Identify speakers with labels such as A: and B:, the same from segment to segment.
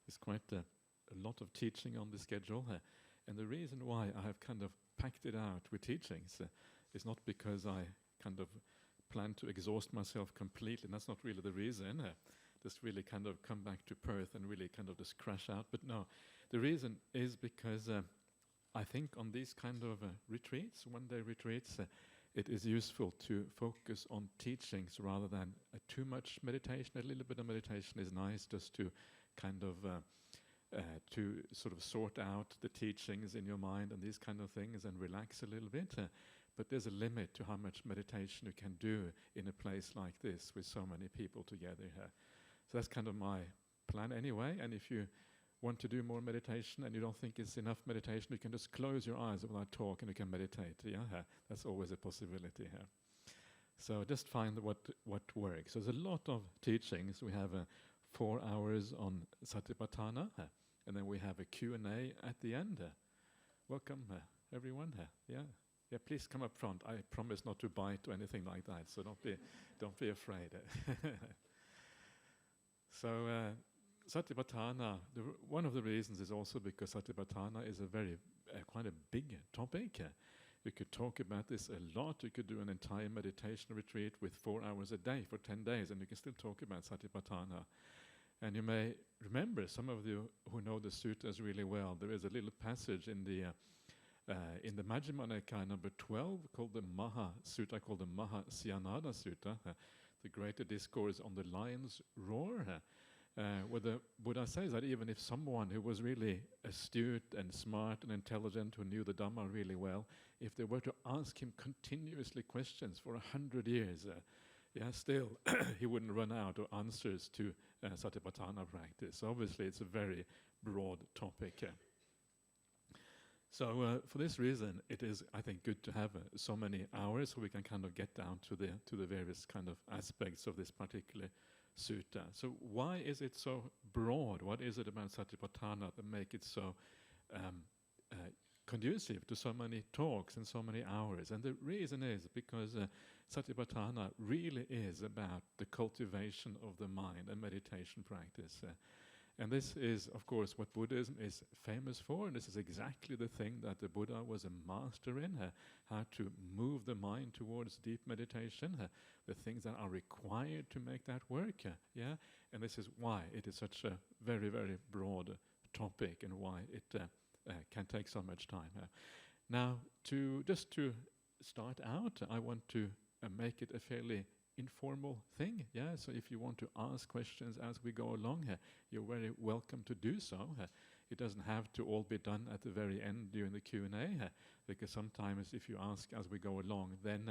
A: It's quite a lot of teaching on the schedule. And the reason why I have kind of packed it out with teachings is not because I kind of plan to exhaust myself completely. That's not really the reason. Just really kind of come back to Perth and really kind of just crash out. But no, the reason is because I think on these kind of retreats, one-day retreats, it is useful to focus on teachings rather than too much meditation. A little bit of meditation is nice just to kind of to sort of sort out the teachings in your mind and these kind of things and relax a little bit. But there's a limit to how much meditation you can do in a place like this with so many people together here. So that's kind of my plan anyway. And if you want to do more meditation and you don't think it's enough meditation, you can just close your eyes while I talk and you can meditate. Yeah, that's always a possibility here. So just find what works. So there's a lot of teachings. We have 4 hours on Satipatthana, and then we have a Q&A at the end. Welcome, everyone. Yeah, please come up front. I promise not to bite or anything like that, so don't be afraid. So Satipatthana, one of the reasons is also because Satipatthana is a very quite a big topic. You could talk about this a lot. You could do an entire meditation retreat with 4 hours a day for 10 days, and you can still talk about Satipatthana. And you may remember, some of you who know the suttas really well, there is a little passage in the Majjhima Nikaya number 12 called the Maha Sutta, called the Maha Syanada Sutta, the greater discourse on the lion's roar, where the Buddha says that even if someone who was really astute and smart and intelligent, who knew the Dhamma really well, if they were to ask him continuously questions for 100 years, still he wouldn't run out of answers to Satipatthana practice. So obviously it's a very broad topic. So for this reason, it is, I think, good to have so many hours so we can kind of get down to the various kind of aspects of this particular sutta. So why is it so broad? What is it about Satipatthana that make it so conducive to so many talks and so many hours? And the reason is because Satipatthana really is about the cultivation of the mind and meditation practice. And this is, of course, what Buddhism is famous for, and this is exactly the thing that the Buddha was a master in, how to move the mind towards deep meditation, the things that are required to make that work. And this is why it is such a very, very broad topic and why it can take so much time. Now, just to start out, I want to make it a fairly informal thing, so if you want to ask questions as we go along, you're very welcome to do so. It doesn't have to all be done at the very end during the Q&A, because sometimes if you ask as we go along, then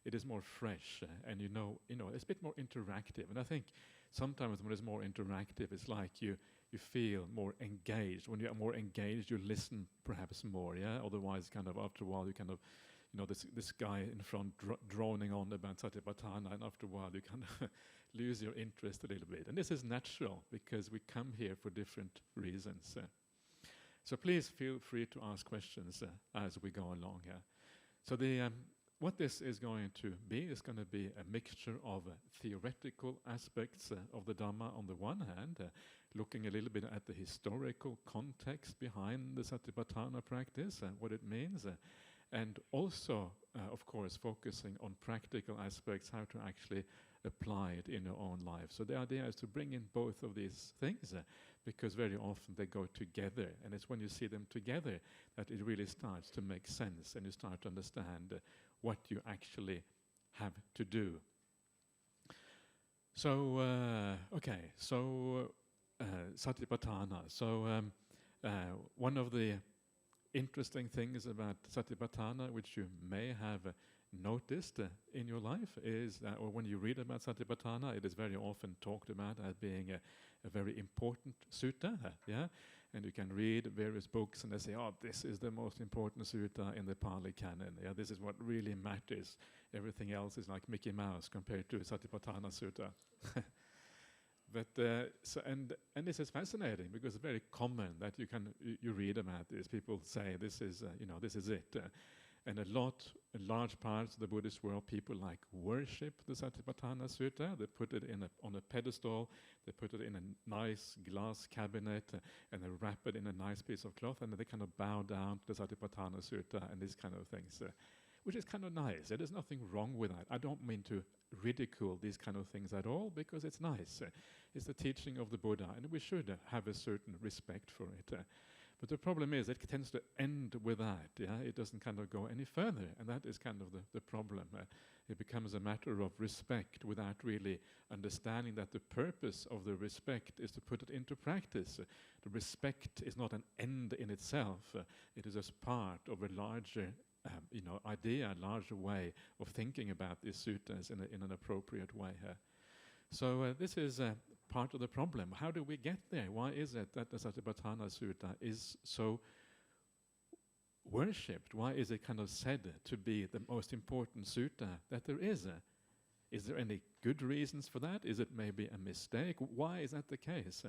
A: it is more fresh, and you know, it's a bit more interactive. And I think sometimes when it's more interactive, it's like you feel more engaged. When you are more engaged, you listen perhaps more. Otherwise, kind of after a while, you kind of, this guy in front droning on about Satipatthana, and after a while you kind of lose your interest a little bit. And this is natural because we come here for different reasons. So please feel free to ask questions as we go along here. So what this is going to be a mixture of theoretical aspects of the Dhamma on the one hand, looking a little bit at the historical context behind the Satipatthana practice, what it means, and also, of course, focusing on practical aspects, how to actually apply it in your own life. So the idea is to bring in both of these things, because very often they go together, and it's when you see them together that it really starts to make sense, and you start to understand what you actually have to do. So, Satipatthana. So one of the interesting things about Satipatthana, which you may have noticed in your life, is that, or when you read about Satipatthana, it is very often talked about as being a very important sutta. And you can read various books and they say, this is the most important sutta in the Pali canon. This is what really matters. Everything else is like Mickey Mouse compared to Satipatthana sutta. But and this is fascinating because it's very common that you read about this. People say this is this is it, And large parts of the Buddhist world, people like worship the Satipatthana Sutta. They put it on a pedestal, they put it in a nice glass cabinet, and they wrap it in a nice piece of cloth, and they kind of bow down to the Satipatthana Sutta and these kind of things, which is kind of nice. There's nothing wrong with that. I don't mean to ridicule these kind of things at all, because it's nice. It's the teaching of the Buddha, and we should have a certain respect for it. But the problem is it tends to end with that. Yeah, it doesn't kind of go any further, and that is kind of the problem. It becomes a matter of respect without really understanding that the purpose of the respect is to put it into practice. The respect is not an end in itself. It is as part of a larger idea, a larger way of thinking about these suttas in an appropriate way. So this is part of the problem. How do we get there? Why is it that the Satipatthana Sutta is so worshipped? Why is it kind of said to be the most important sutta that there is? Is there any good reasons for that? Is it maybe a mistake? Why is that the case?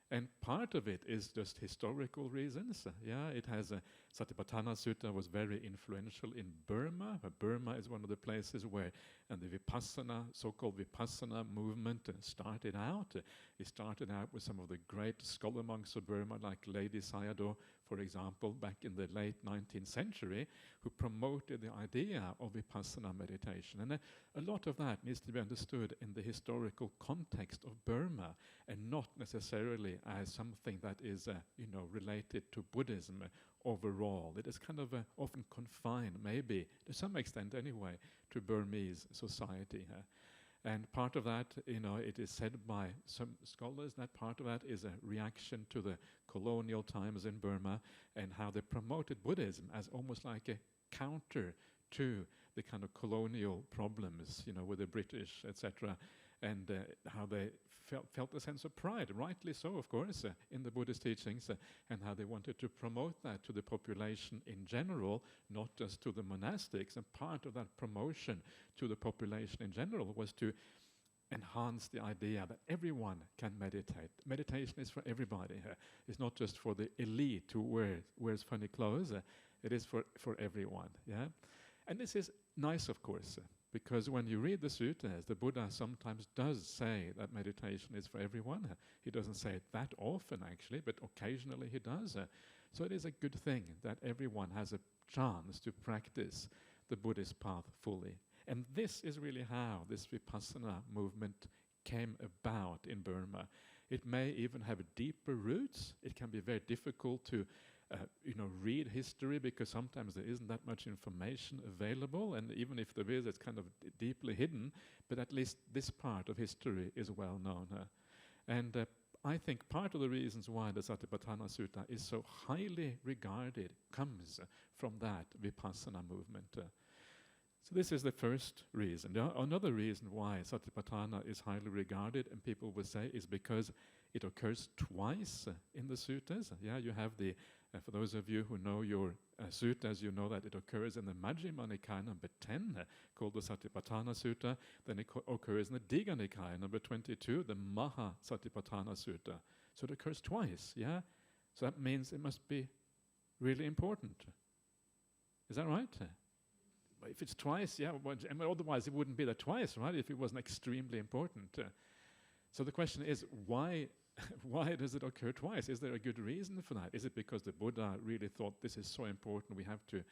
A: And part of it is just historical reasons. It has Satipatthana Sutta was very influential in Burma. Burma is one of the places where the Vipassana, so-called Vipassana movement started out. It started out with some of the great scholar monks of Burma, like Lady Sayadaw, for example, back in the late 19th century, who promoted the idea of Vipassana meditation. And a lot of that needs to be understood in the historical context of Burma, and not necessarily as something that is, related to Buddhism overall. It is kind of often confined, maybe to some extent anyway, to Burmese society. And part of that, it is said by some scholars that part of that is a reaction to the colonial times in Burma and how they promoted Buddhism as almost like a counter to the kind of colonial problems, with the British, etc., and how they felt a sense of pride, rightly so, of course, in the Buddhist teachings, and how they wanted to promote that to the population in general, not just to the monastics. And part of that promotion to the population in general was to enhance the idea that everyone can meditate. Meditation is for everybody. It's not just for the elite who wears funny clothes. It is for everyone. Yeah, and this is nice, of course. Because when you read the suttas, the Buddha sometimes does say that meditation is for everyone. He doesn't say it that often, actually, but occasionally he does. So it is a good thing that everyone has a chance to practice the Buddhist path fully. And this is really how this Vipassana movement came about in Burma. It may even have deeper roots. It can be very difficult to read history, because sometimes there isn't that much information available, and even if there is, it's kind of deeply hidden, but at least this part of history is well known. And I think part of the reasons why the Satipatthana Sutta is so highly regarded comes from that Vipassana movement. So this is the first reason. Another reason why Satipatthana is highly regarded, and people will say, is because it occurs twice in the suttas. You have for those of you who know your suttas, you know that it occurs in the Majjhima Nikaya number 10, called the Satipatthana Sutta. Then it occurs in the Digha Nikaya number 22, the Maha Satipatthana Sutta. So it occurs twice, So that means it must be really important. Is that right? If it's twice, otherwise it wouldn't be there twice, right? If it wasn't extremely important. So the question is, why does it occur twice? Is there a good reason for that? Is it because the Buddha really thought this is so important we have to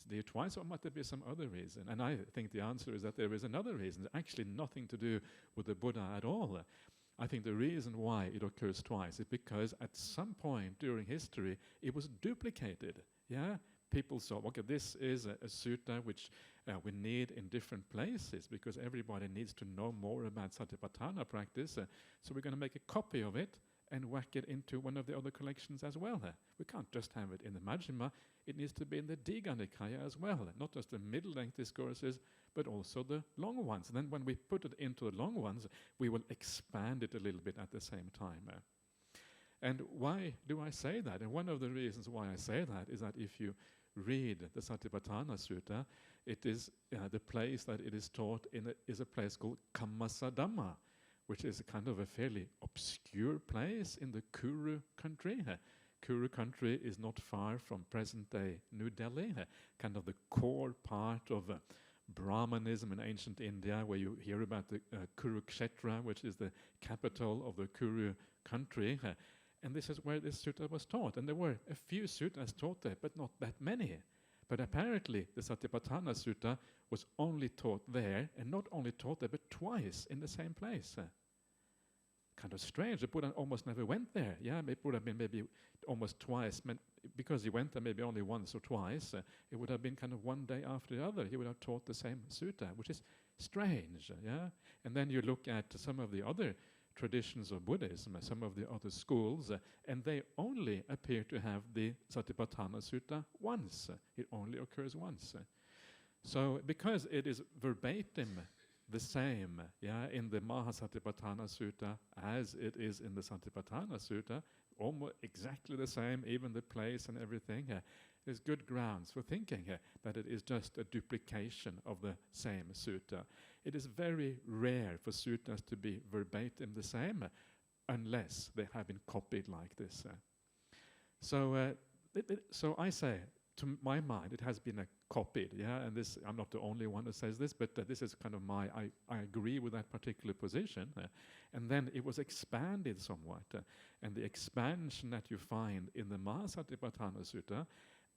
A: do it twice, or might there be some other reason? And I think the answer is that there is another reason, actually nothing to do with the Buddha at all. I think the reason why it occurs twice is because at some point during history it was duplicated. People saw, okay, this is a sutta which we need in different places because everybody needs to know more about Satipatthana practice. So we're going to make a copy of it and whack it into one of the other collections as well. We can't just have it in the Majjhima. It needs to be in the Digha Nikaya as well. Not just the middle-length discourses, but also the long ones. And then when we put it into the long ones, we will expand it a little bit at the same time. And why do I say that? And one of the reasons why I say that is that if you read the Satipatthana Sutta, it is the place that it is taught in is a place called Kammasadhamma, which is a kind of a fairly obscure place in the Kuru country. Kuru country is not far from present-day New Delhi, kind of the core part of Brahmanism in ancient India, where you hear about the Kurukshetra, which is the capital of the Kuru country. And this is where this sutta was taught. And there were a few suttas taught there, but not that many. But apparently the Satipatthana Sutta was only taught there, and not only taught there, but twice in the same place. Kind of strange. The Buddha almost never went there. Yeah, it would have been maybe almost twice. Because he went there maybe only once or twice, it would have been kind of one day after the other. He would have taught the same sutta, which is strange. Yeah, and then you look at some of the other traditions of Buddhism, some of the other schools, and they only appear to have the Satipatthana Sutta once. It only occurs once. So because it is verbatim the same, in the Mahasatipatthana Sutta as it is in the Satipatthana Sutta, almost exactly the same, even the place and everything, there's good grounds for thinking that it is just a duplication of the same sutta. It is very rare for suttas to be verbatim the same, unless they have been copied like this. So I say, to my mind, it has been copied, and this, I'm not the only one who says this, but this is kind of I agree with that particular position. And then it was expanded somewhat, and the expansion that you find in the Mahasatipatthana Sutta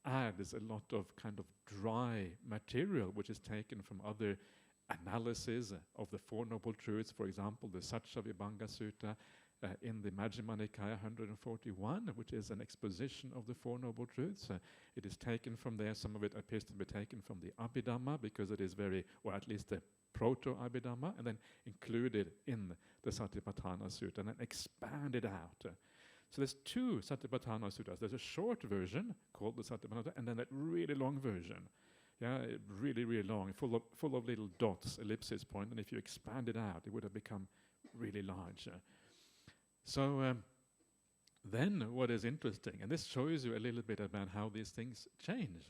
A: adds a lot of kind of dry material, which is taken from other analysis of the Four Noble Truths, for example, the Satchavibhanga Sutta, in the Majjhima Nikaya 141, which is an exposition of the Four Noble Truths. It is taken from there. Some of it appears to be taken from the Abhidhamma, because it is very, or at least the proto-Abhidhamma, and then included in the Satipatthana Sutta, and then expanded out. So there's two Satipatthana Suttas. There's a short version called the Satipatthana, and then a really long version. Really, really long, full of little dots, ellipsis point, and if you expand it out, it would have become really large. So then what is interesting, and this shows you a little bit about how these things change,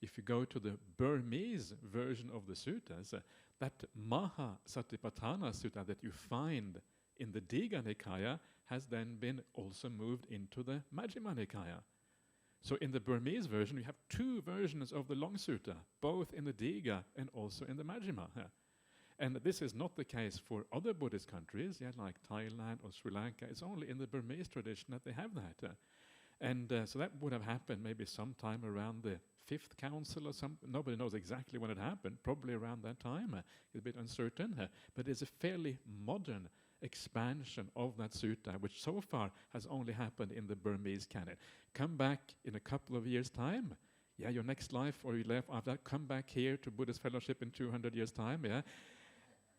A: If you go to the Burmese version of the suttas, that Mahasatipatthana Sutta that you find in the Digha Nikaya has then been also moved into the Majjhima Nikaya. So in the Burmese version, you have two versions of the long sutta, both in the Digha and also in the Majjhima. And this is not the case for other Buddhist countries, like Thailand or Sri Lanka. It's only in the Burmese tradition that they have that. So that would have happened maybe sometime around the Fifth Council or something. Nobody knows exactly when it happened, probably around that time. It's a bit uncertain, but it's a fairly modern expansion of that sutta, which so far has only happened in the Burmese canon. Come back in a couple of years' time, your next life or your life after that, come back here to Buddhist Fellowship in 200 years' time,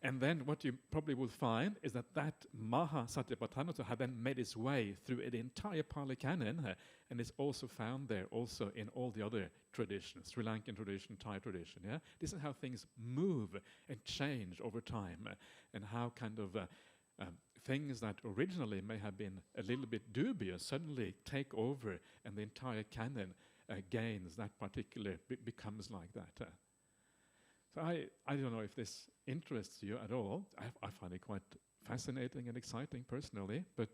A: And then what you probably will find is that Mahasatipatthana had then made its way through the entire Pali Canon, and is also found there also in all the other traditions, Sri Lankan tradition, Thai tradition. This is how things move and change over time, and how kind of things that originally may have been a little bit dubious suddenly take over, and the entire canon gains that particular, becomes like that. So I don't know if this interests you at all. I find it quite fascinating and exciting personally, but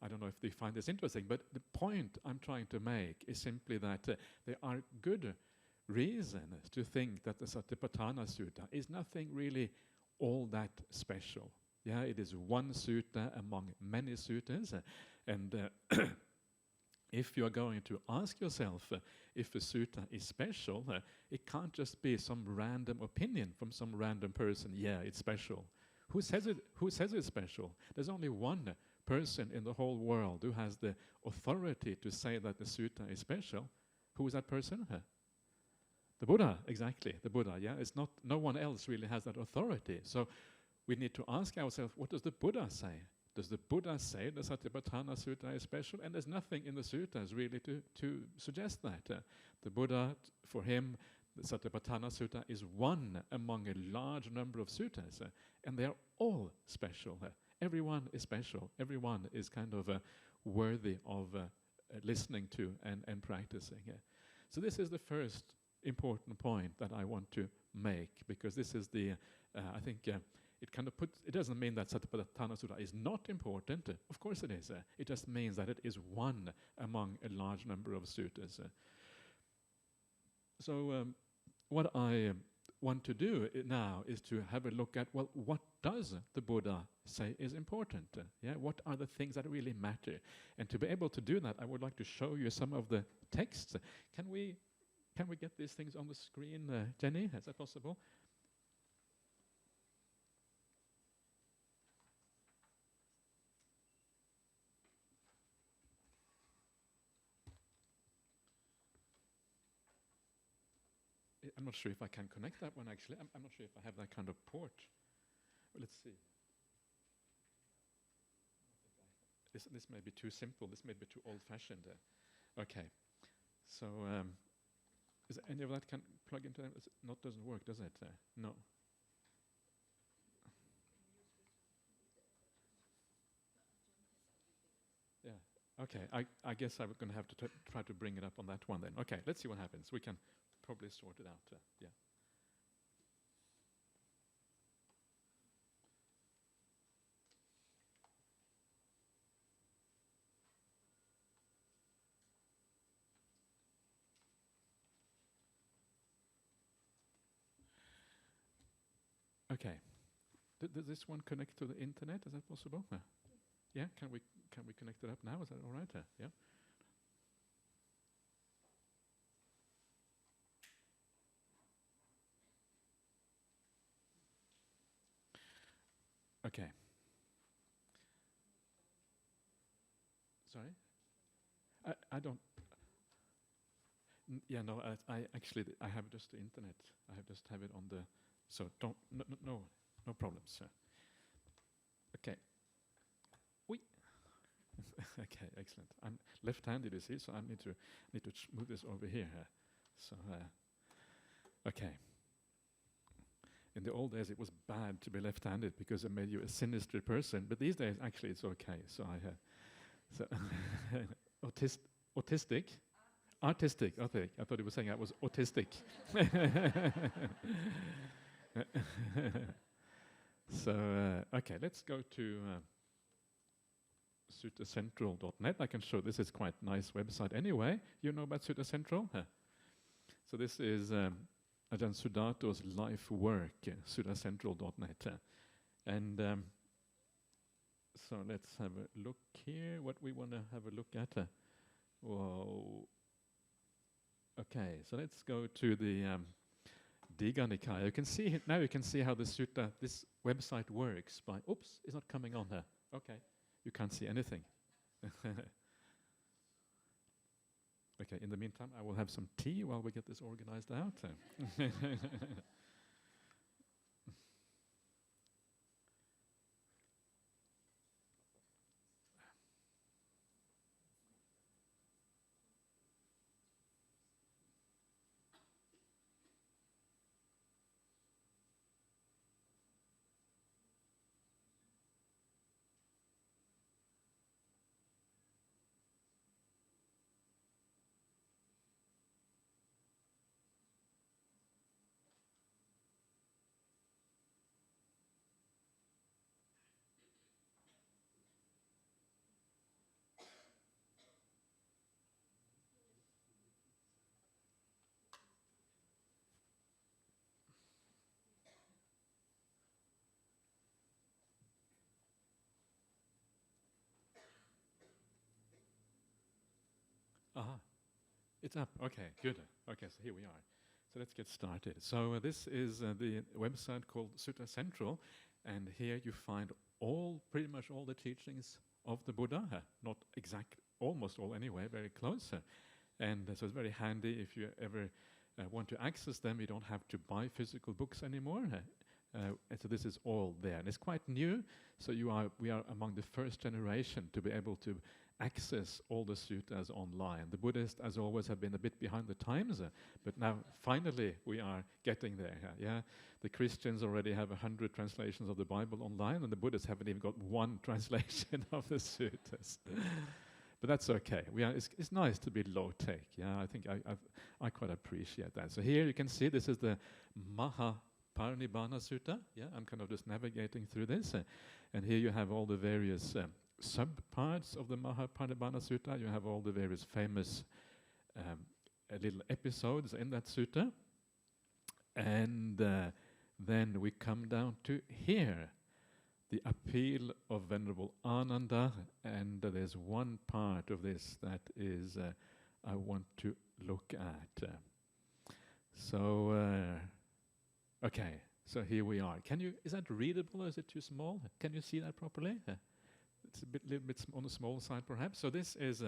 A: I don't know if you find this interesting. But the point I'm trying to make is simply that there are good reasons to think that the Satipatthana Sutta is nothing really all that special. It is one sutta among many suttas, and if you are going to ask yourself if a sutta is special, it can't just be some random opinion from some random person. It's special. Who says it? Who says it's special? There's only one person in the whole world who has the authority to say that the sutta is special. Who is that person? The Buddha, exactly. The Buddha. It's not. No one else really has that authority. So we need to ask ourselves, what does the Buddha say? Does the Buddha say the Satipatthana Sutta is special? And there's nothing in the suttas really to suggest that. The Buddha, for him, the Satipatthana Sutta is one among a large number of suttas, and they are all special. Everyone is special. Everyone is kind of worthy of listening to and practicing. So this is the first important point that I want to make, because this is the, I think, it kind of puts. It doesn't mean that Satipatthana Sutta is not important. Of course it is. It just means that it is one among a large number of suttas. So what I want to do now is to have a look at, well, what does the Buddha say is important? What are the things that really matter? And to be able to do that, I would like to show you some of the texts. Can we get these things on the screen, Jenny? Is that possible? I'm not sure if I can connect that one, actually. I'm not sure if I have that kind of port. Well, let's see. This may be too simple. This may be too old-fashioned. Okay. So, is any of that can plug into that? It doesn't work, does it? No. Yeah. Okay. I guess I'm going to have to try to bring it up on that one then. Okay. Let's see what happens. We can probably sort it out. Yeah. Okay. Does this one connect to the internet? Is that possible? Yeah. Can we connect it up now? Is that all right? Yeah. Okay. Sorry? I don't. Yeah, no. I actually have just the internet. I have it on the. So don't. No problems. Okay. Oui. Okay, excellent. I'm left-handed, you see, so I need to move this over here. So, okay. In the old days, it was bad to be left-handed because it made you a sinister person. But these days, actually, it's okay. So autistic, artistic. Okay, I thought he was saying I was autistic. So okay, let's go to suttacentral.net. I can show this is quite a nice website anyway. You know about Sutta Central? So this is Ajahn Sudato's life work, suttacentral.net. And so let's have a look here, what we want to have a look at. Whoa. Okay, so let's go to the Digha Nikaya. You can see now. You can see how the sutta, this website works. By oops, it's not coming on here. Okay, you can't see anything. Okay. In the meantime, I will have some tea while we get this organized out. Aha, it's up. Okay, good. Okay, so here we are. So let's get started. So this is the website called Sutta Central, and here you find pretty much all the teachings of the Buddha. Not exact, almost all anyway, very close. And so it's very handy if you ever want to access them. You don't have to buy physical books anymore. And so this is all there. And it's quite new, so we are among the first generation to be able to access all the suttas online. The Buddhists, as always, have been a bit behind the times, but now finally we are getting there. Yeah, the Christians already have 100 translations of the Bible online, and the Buddhists haven't even got one translation of the suttas. But that's okay. It's nice to be low tech. Yeah, I think I quite appreciate that. So here you can see this is the Parinibbana Sutta. Yeah, I'm kind of just navigating through this. And here you have all the various sub-parts of the Parinibbana Sutta. You have all the various famous little episodes in that sutta. And then we come down to here, the appeal of Venerable Ananda, and there's one part of this that is I want to look at. Okay, so here we are. Is that readable or is it too small? Can you see that properly? It's a little bit on the small side perhaps. So this is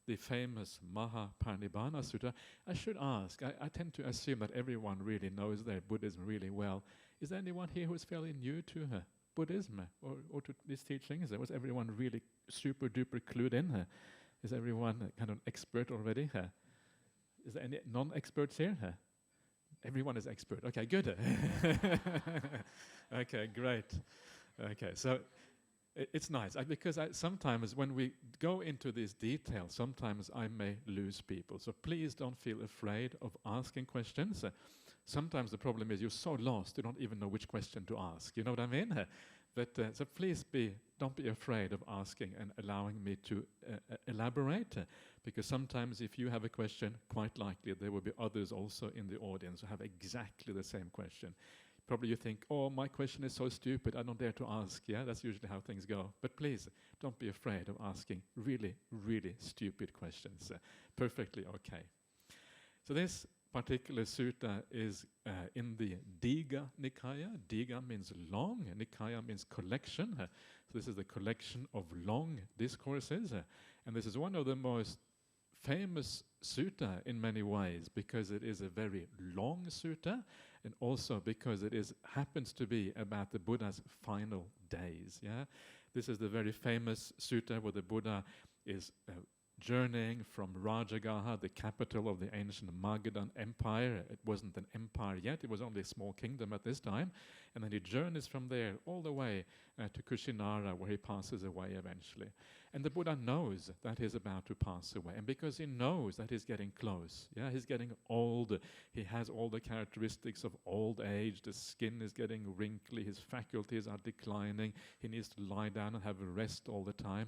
A: the famous Mahaparinibbana Sutta. I should ask, I tend to assume that everyone really knows their Buddhism really well. Is there anyone here who is fairly new to Buddhism or to these teachings? Was everyone really super duper clued in? Is everyone kind of expert already? Is there any non-experts here? Everyone is expert. Okay, good. Okay, great. Okay, so it's nice because sometimes when we go into these details, sometimes I may lose people. So please don't feel afraid of asking questions. Sometimes the problem is you're so lost you don't even know which question to ask. You know what I mean? But so please don't be afraid of asking and allowing me to elaborate, because sometimes if you have a question, quite likely there will be others also in the audience who have exactly the same question. Probably you think, oh, my question is so stupid, I don't dare to ask. Yeah, that's usually how things go. But please, don't be afraid of asking really, really stupid questions. Perfectly okay. So this particular sutta is in the Digha Nikaya. Digha means long, Nikaya means collection. So this is the collection of long discourses. And this is one of the most famous sutta in many ways because it is a very long sutta, and also because it happens to be about the Buddha's final days. Yeah, this is the very famous sutta where the Buddha is journeying from Rajagaha, the capital of the ancient Magadhan Empire. It wasn't an empire yet, it was only a small kingdom at this time. And then he journeys from there all the way to Kushinara, where he passes away eventually. And the Buddha knows that he's about to pass away. And because he knows that he's getting close, he's getting old, he has all the characteristics of old age, the skin is getting wrinkly, his faculties are declining, he needs to lie down and have a rest all the time.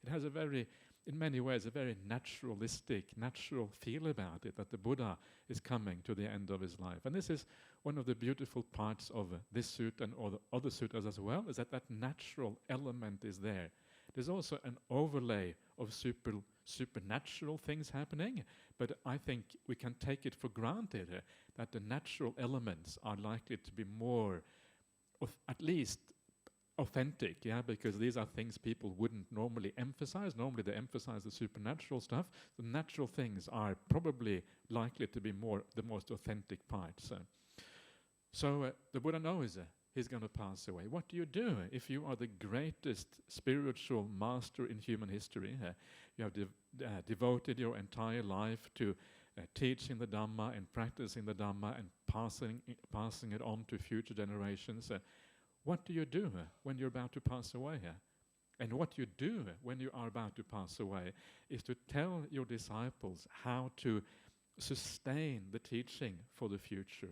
A: It has in many ways, a very naturalistic, natural feel about it, that the Buddha is coming to the end of his life. And this is one of the beautiful parts of this sutta and all the other suttas as well, is that natural element is there. There's also an overlay of supernatural things happening, but I think we can take it for granted that the natural elements are likely to be more, at least, authentic, because these are things people wouldn't normally emphasize. Normally they emphasize the supernatural stuff. The natural things are probably likely to be the most authentic parts. So the Buddha knows he's going to pass away. What do you do if you are the greatest spiritual master in human history? You have devoted your entire life to teaching the Dhamma and practicing the Dhamma and passing it on to future generations. What do you do when you're about to pass away? And what you do when you are about to pass away is to tell your disciples how to sustain the teaching for the future.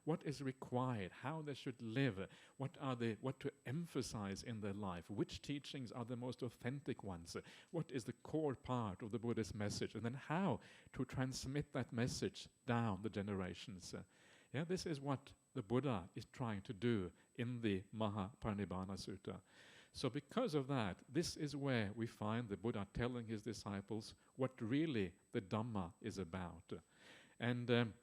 A: What is required, how they should live, what to emphasize in their life, which teachings are the most authentic ones, what is the core part of the Buddhist message, and then how to transmit that message down the generations. This is what the Buddha is trying to do in the Mahaparinibbana Sutta. So because of that, this is where we find the Buddha telling his disciples what really the Dhamma is about. And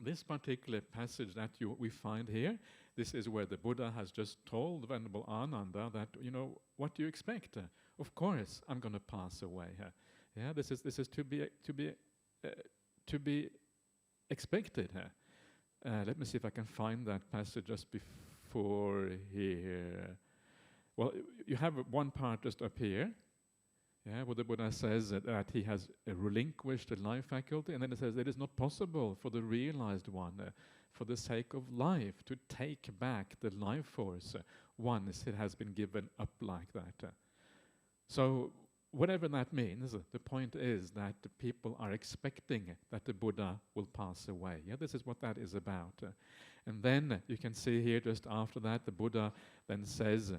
A: this particular passage that we find here, this is where the Buddha has just told Venerable Ananda that, what do you expect? Of course, I'm going to pass away. This is to be expected. Let me see if I can find that passage just before here. Well, you have one part just up here, where the Buddha says that he has relinquished the life faculty, and then it says it is not possible for the realized one, for the sake of life, to take back the life force once it has been given up like that. So whatever that means, the point is that the people are expecting that the Buddha will pass away. This is what that is about. And then you can see here just after that, the Buddha then says,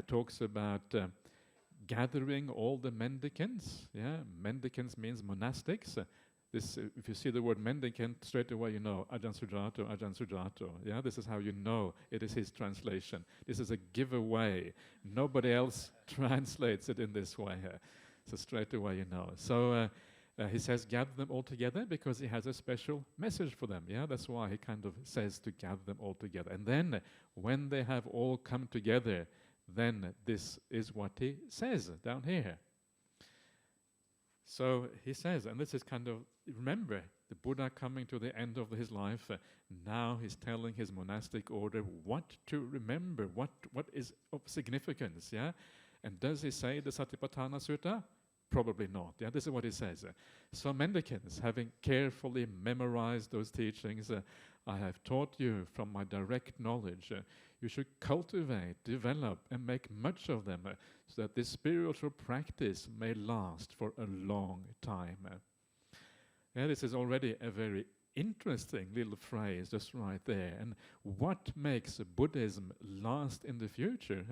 A: talks about gathering all the mendicants. Yeah, mendicants means monastics. If you see the word mendicant, straight away you know Ajahn Sujato, Ajahn Sujato. Yeah, this is how you know it is his translation. This is a giveaway. Nobody else translates it in this way. So straight away you know. So he says gather them all together because he has a special message for them. Yeah, that's why he kind of says to gather them all together. And then when they have all come together, then this is what he says down here. So he says, and this is kind of, remember, the Buddha coming to the end of his life, now he's telling his monastic order what to remember, what is of significance, yeah? And does he say the Satipatthana Sutta? Probably not, yeah? This is what he says. So mendicants, having carefully memorized those teachings, I have taught you from my direct knowledge. You should cultivate, develop, and make much of them so that this spiritual practice may last for a long time. Yeah, this is already a very interesting little phrase just right there. And what makes Buddhism last in the future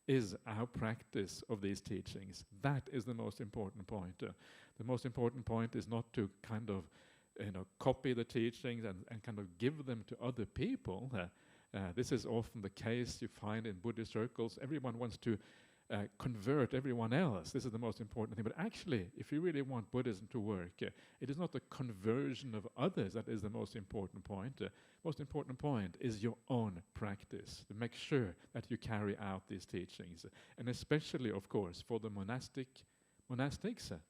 A: is our practice of these teachings. That is the most important point. The most important point is not to kind of copy the teachings and kind of give them to other people. This is often the case you find in Buddhist circles. Everyone wants to convert everyone else. This is the most important thing. But actually, if you really want Buddhism to work, it is not the conversion of others that is the most important point. The most important point is your own practice, to make sure that you carry out these teachings. And especially, of course, for the monastics,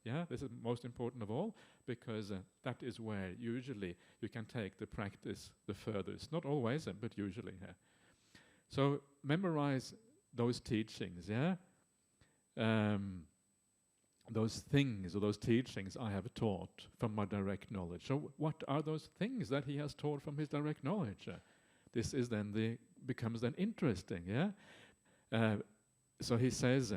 A: yeah, this is most important of all, because that is where usually you can take the practice the furthest. Not always, but usually. So memorize those teachings, yeah? Those things or those teachings I have taught from my direct knowledge. So what are those things that he has taught from his direct knowledge? This is then becomes then interesting, yeah? So he says,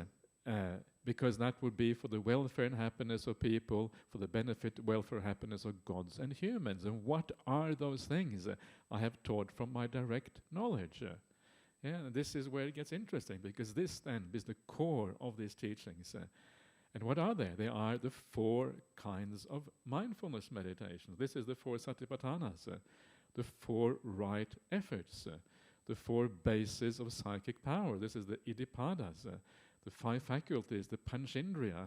A: because that would be for the welfare and happiness of people, for the benefit, welfare, happiness of gods and humans. And what are those things I have taught from my direct knowledge? Yeah, this is where it gets interesting, because this then is the core of these teachings. And what are they? They are the 4 kinds of mindfulness meditations. This is the 4 Satipatthanas, the 4 right efforts, the 4 bases of psychic power. This is the Iddhipadas, the 5 faculties, the Panchindriya,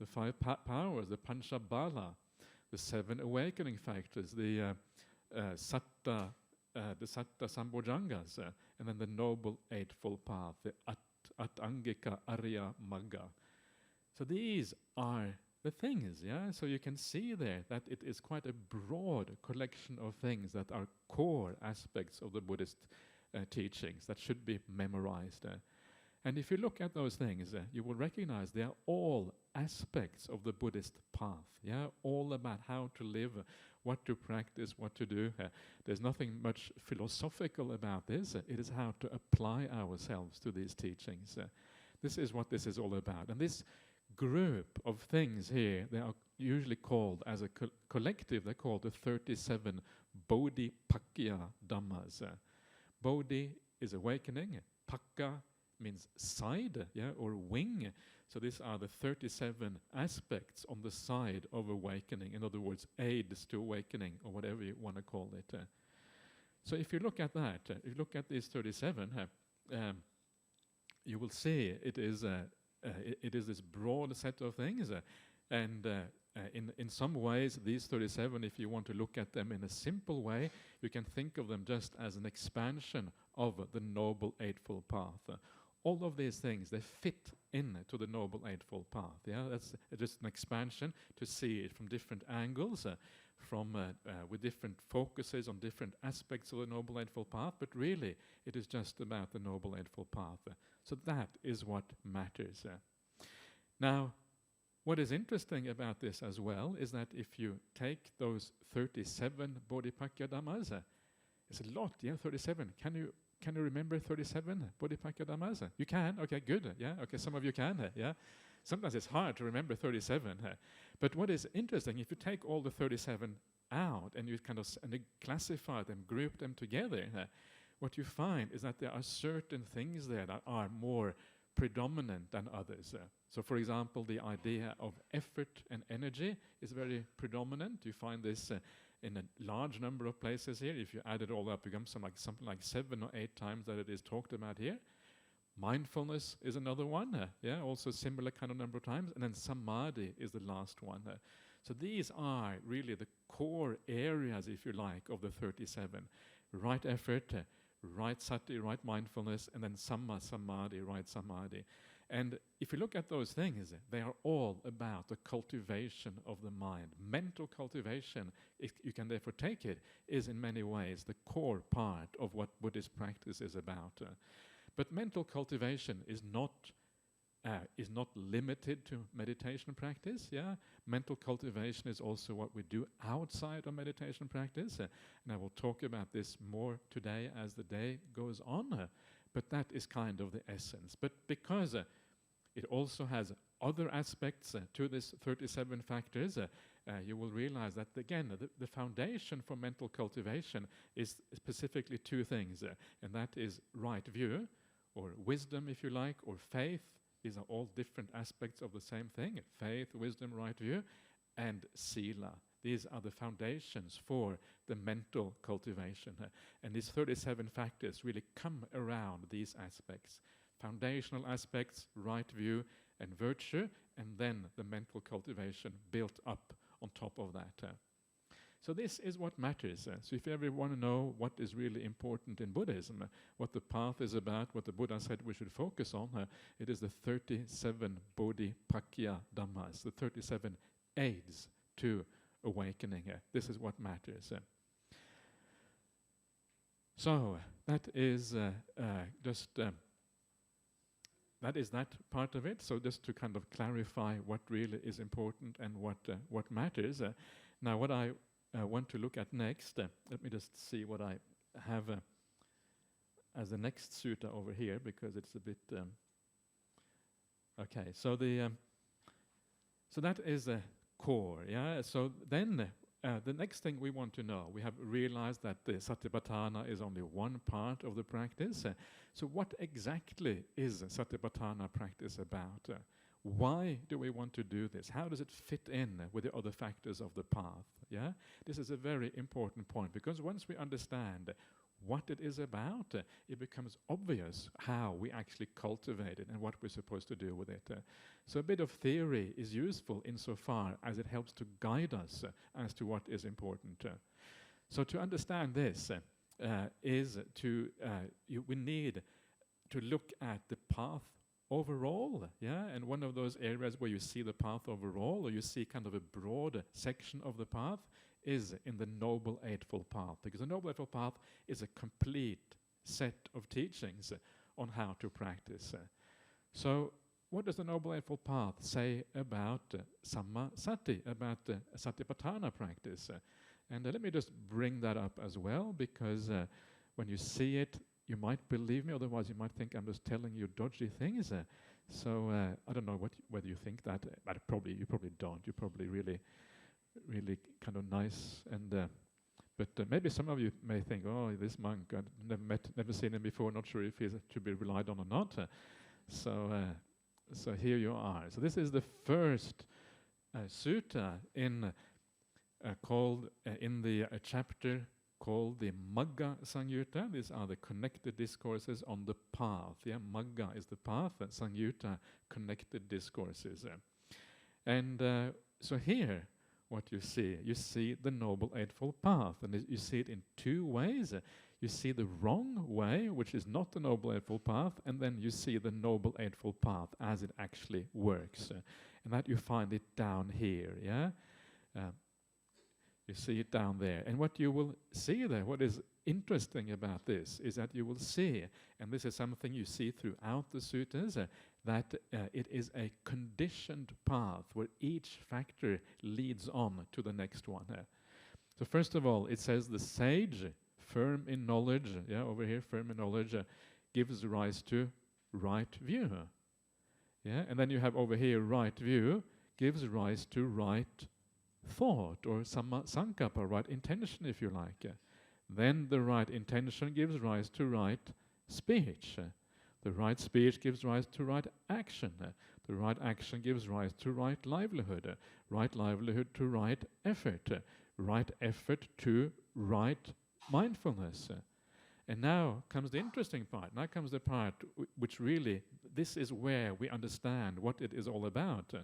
A: the 5 powers, the Panchabala, the 7 awakening factors, the Satta Sambhojangas, and then the Noble Eightfold Path, the Atangika Arya Magga. So these are the things, yeah? So you can see there that it is quite a broad collection of things that are core aspects of the Buddhist teachings that should be memorized. And if you look at those things, you will recognize they are all aspects of the Buddhist path, yeah? All about how to live, what to practice, what to do. There's nothing much philosophical about this. It is how to apply ourselves to these teachings. This is what this is all about. And this group of things here, they are usually called, as a collective, they're called the 37 Bodhipakya Dhammas. Bodhi is awakening, Pakka means side, yeah, or wing. So these are the 37 aspects on the side of awakening. In other words, aids to awakening, or whatever you want to call it. So if you look at that, if you look at these 37, you will see it is this broad set of things. And in some ways, these 37, if you want to look at them in a simple way, you can think of them just as an expansion of the Noble Eightfold Path. All of these things, they fit into the Noble Eightfold Path. Yeah, that's just an expansion to see it from different angles, with different focuses on different aspects of the Noble Eightfold Path. But really, it is just about the Noble Eightfold Path. So that is what matters. Now, what is interesting about this as well is that if you take those 37 Bodhipakya Dhammas, it's a lot, yeah, 37. Can you remember 37 Bodhipakya Dhammas? You can? Okay, good. Yeah, okay, some of you can. Yeah. Sometimes it's hard to remember 37. But what is interesting, if you take all the 37 out and you kind of and you classify them, group them together, what you find is that there are certain things there that are more predominant than others. So for example, the idea of effort and energy is very predominant. You find this in a large number of places here. If you add it all up, it becomes something like 7 or 8 times that it is talked about here. Mindfulness is another one, also similar kind of number of times. And then samadhi is the last one. So these are really the core areas, if you like, of the 37. Right effort, right sati, right mindfulness, and then samma samadhi, right samadhi. And if you look at those things, they are all about the cultivation of the mind. Mental cultivation, if you can therefore take it, is in many ways the core part of what Buddhist practice is about. But mental cultivation is not limited to meditation practice. Mental cultivation is also what we do outside of meditation practice. And I will talk about this more today as the day goes on. But that is kind of the essence. But because it also has other aspects to this 37 factors, you will realize that, again, the foundation for mental cultivation is specifically 2 things. And that is right view, or wisdom, if you like, or faith. These are all different aspects of the same thing. Faith, wisdom, right view, and sila. These are the foundations for the mental cultivation. And these 37 factors really come around these aspects. Foundational aspects, right view, and virtue, and then the mental cultivation built up on top of that. So this is what matters. So if you ever want to know what is really important in Buddhism, what the path is about, what the Buddha said we should focus on, it is the 37 Bodhipakya Dhammas, the 37 aids to awakening. This is what matters. So that is that is that part of it. So just to kind of clarify what really is important and what matters. Now what I want to look at next, let me just see what I have as the next sutta over here, because it's a bit okay. So so that is a core, So then the next thing we want to know, we have realized that the Satipatthana is only one part of the practice. So what exactly is Satipatthana practice about? Why do we want to do this? How does it fit in with the other factors of the path? This is a very important point, because once we understand what it is about, it becomes obvious how we actually cultivate it and what we're supposed to do with it. So a bit of theory is useful insofar as it helps to guide us as to what is important. So to understand this we need to look at the path overall, and one of those areas where you see the path overall, or you see kind of a broad section of the path, is in the Noble Eightfold Path, because the Noble Eightfold Path is a complete set of teachings on how to practice. So what does the Noble Eightfold Path say about Samma Sati, about Satipatthana practice? And let me just bring that up as well, because when you see it, you might believe me, otherwise you might think I'm just telling you dodgy things. So I don't know whether you think that, but you probably don't. You're probably really kind of nice, and but maybe some of you may think, oh, this monk, I've never seen him before, not sure if he's to be relied on or not. So here you are. So this is the first sutta in called in the chapter called the Magga Sangyutta. These are the connected discourses on the path. Magga is the path, and Sangyutta, connected discourses. And so here, what you see the Noble Eightfold Path, and you see it in 2 ways. You see the wrong way, which is not the Noble Eightfold Path, and then you see the Noble Eightfold Path as it actually works. And that you find it down here, you see it down there. And what you will see there, what is interesting about this, is that you will see, and this is something you see throughout the suttas, that it is a conditioned path where each factor leads on to the next one. So first of all, it says the sage, firm in knowledge, over here, firm in knowledge, gives rise to right view. And then you have over here, right view gives rise to right thought, or sankappa, right intention, if you like. Then the right intention gives rise to right speech. The right speech gives rise to right action. The right action gives rise to right livelihood. Right livelihood to right effort. Right effort to right mindfulness. And now comes the interesting part. Now comes the part which really, this is where we understand what it is all about.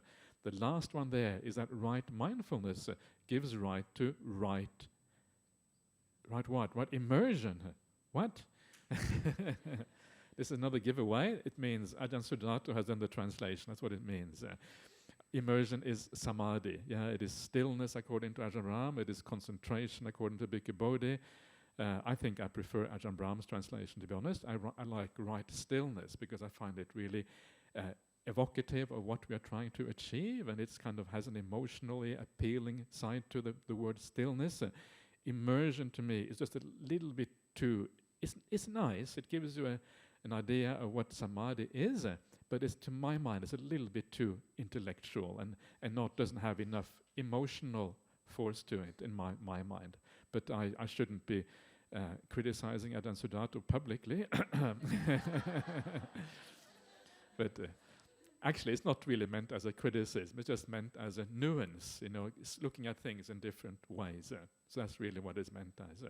A: The last one there is that right mindfulness gives right to right what? Right immersion. What? This is another giveaway. It means Ajahn Sudato has done the translation. That's what it means. Immersion is samadhi. Yeah, it is stillness according to Ajahn Brahm. It is concentration according to Bhikkhu Bodhi. I think I prefer Ajahn Brahm's translation, to be honest. I like right stillness because I find it really evocative of what we are trying to achieve, and it's kind of has an emotionally appealing side to the word stillness. Immersion to me is just a little bit too, it's nice, it gives you an idea of what samadhi is, but it's, to my mind, it's a little bit too intellectual and doesn't have enough emotional force to it in my mind. But I shouldn't be criticizing Ajahn Sudato publicly. But actually, it's not really meant as a criticism. It's just meant as a nuance, looking at things in different ways. So that's really what it's meant as.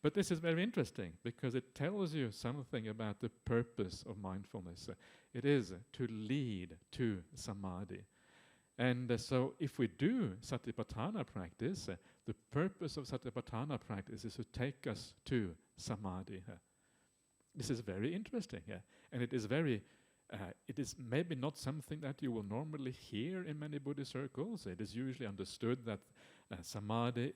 A: But this is very interesting because it tells you something about the purpose of mindfulness. It is to lead to samadhi. And so if we do Satipatthana practice, the purpose of Satipatthana practice is to take us to samadhi. This is very interesting, and it is very, it is maybe not something that you will normally hear in many Buddhist circles. It is usually understood that samadhi,